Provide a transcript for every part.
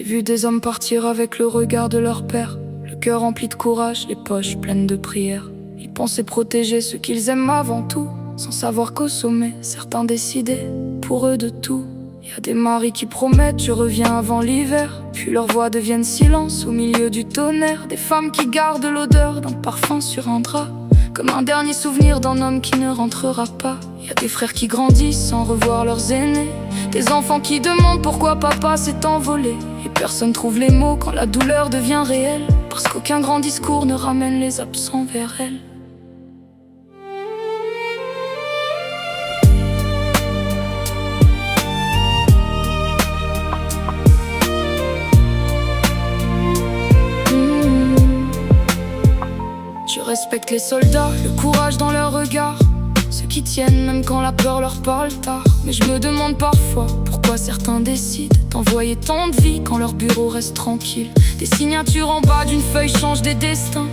J'ai vu des hommes partir avec le regard de leur père, le cœur rempli de courage, les poches pleines de prières. Ils pensaient protéger ceux qu'ils aiment avant tout, sans savoir qu'au sommet, certains décidaient pour eux de tout. Y a des maris qui promettent je reviens avant l'hiver, puis leurs voix deviennent silence au milieu du tonnerre. Des femmes qui gardent l'odeur d'un parfum sur un drap, comme un dernier souvenir d'un homme qui ne rentrera pas. Y a des frères qui grandissent sans revoir leurs aînés, des enfants qui demandent pourquoi papa s'est envolé. Et personne trouve les mots quand la douleur devient réelle, parce qu'aucun grand discours ne ramène les absents vers elle. Je respecte les soldats, le courage dans leur regard, ceux qui tiennent même quand la peur leur parle tard. Mais je me demande parfois pourquoi certains décident d'envoyer tant de vie quand leur bureau reste tranquille. Des signatures en bas d'une feuille changent des destins,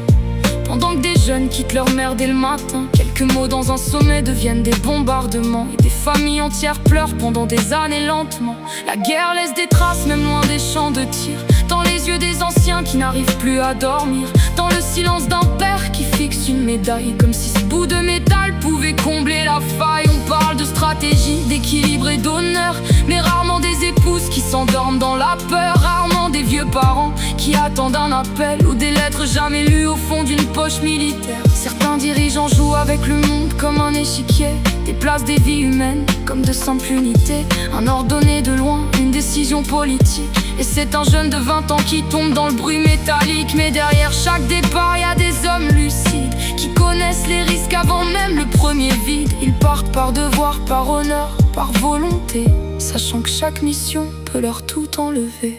pendant que des jeunes quittent leur mère dès le matin. Quelques mots dans un sommet deviennent des bombardements, et des familles entières pleurent pendant des années lentement. La guerre laisse des traces même loin des champs de tir, dans les yeux des anciens qui n'arrivent plus à dormir, dans le silence d'un père qui fixe une médaille, comme si ce bout de métal pouvait combler la faille. On parle de stratégie, d'équilibre et d'honneur, mais rarement des épouses qui s'endorment dans la peur, rarement des vieux parents qui attendent un appel, ou des lettres jamais lues au fond d'une poche militaire. Certains dirigeants jouent avec le monde comme un échiquier, déplacent des vies humaines comme de simples unités. Un ordonné de loin, une décision politique, et c'est un jeune de 20 ans qui tombe dans le bruit métallique. Mais derrière chaque départ, y a des hommes lucides qui connaissent les risques avant même le premier vide. Ils partent par devoir, par honneur, par volonté, sachant que chaque mission peut leur tout enlever.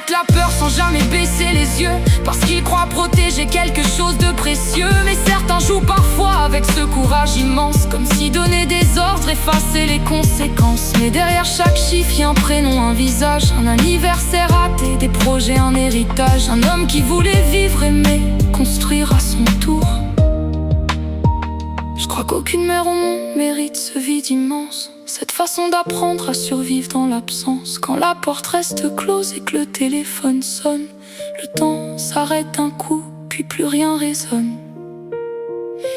La peur sans jamais baisser les yeux, parce qu'ils croient protéger quelque chose de précieux. Mais certains jouent parfois avec ce courage immense, comme si donner des ordres effaçait les conséquences. Mais derrière chaque chiffre y a un prénom, un visage, un anniversaire raté, des projets, un héritage. Un homme qui voulait vivre, aimer, construire à son tour. Je crois qu'aucune mère au monde mérite ce vide immense, cette façon d'apprendre à survivre dans l'absence. Quand la porte reste close et que le téléphone sonne, le temps s'arrête d'un coup, puis plus rien résonne.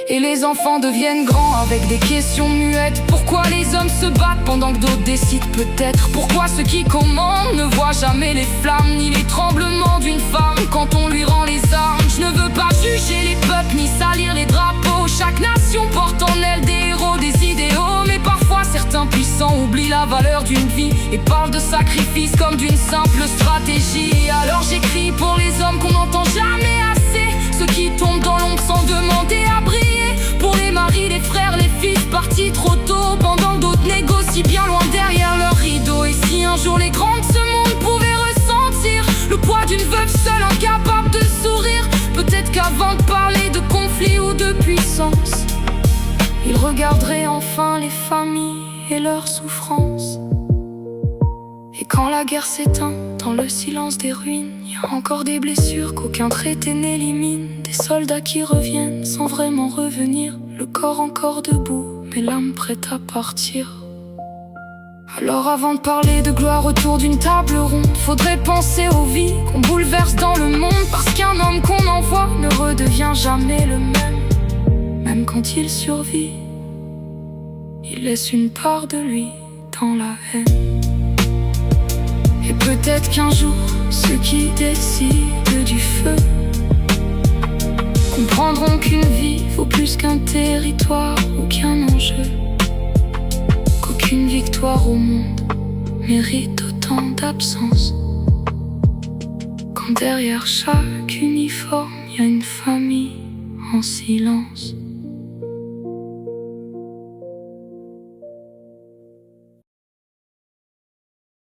Et les enfants deviennent grands avec des questions muettes. Pourquoi les hommes se battent pendant que d'autres décident peut-être? Pourquoi ceux qui commandent ne voient jamais les flammes, ni les tremblements d'une femme quand on lui rend les armes? Je ne veux pas juger les peuples, ni salir les drapeaux. Chaque nation porte en elle des héros, des idéaux. Mais parfois certains puissants oublient la valeur d'une vie et parlent de sacrifice comme d'une simple stratégie. Alors j'écris pour les hommes qu'on n'entend jamais assez, ceux qui tombent dans l'ombre sans demander à briller. Pour les maris, les frères, les fils partis trop tôt, pendant que d'autres négocient bien loin derrière leur rideau. Et si un jour les grands de ce monde pouvaient ressentir le poids d'une veuve seule incapable de sourire, peut-être qu'avant de parler de conflit ou de puissance, ils regarderaient enfin les familles et leurs souffrances. Et quand la guerre s'éteint, dans le silence des ruines, y a encore des blessures qu'aucun traité n'élimine. Des soldats qui reviennent sans vraiment revenir, le corps encore debout, mais l'âme prête à partir. Alors avant de parler de gloire autour d'une table ronde, faudrait penser aux vies qu'on bouleverse dans le monde. Parce qu'un homme qu'on envoie ne redevient jamais le même. Même quand il survit, il laisse une part de lui dans la haine. Et peut-être qu'un jour, ceux qui décident du feu comprendront qu'une vie vaut plus qu'un territoire ou qu'un enjeu, qu'aucune victoire au monde mérite autant d'absence. Quand derrière chaque uniforme y a une famille en silence.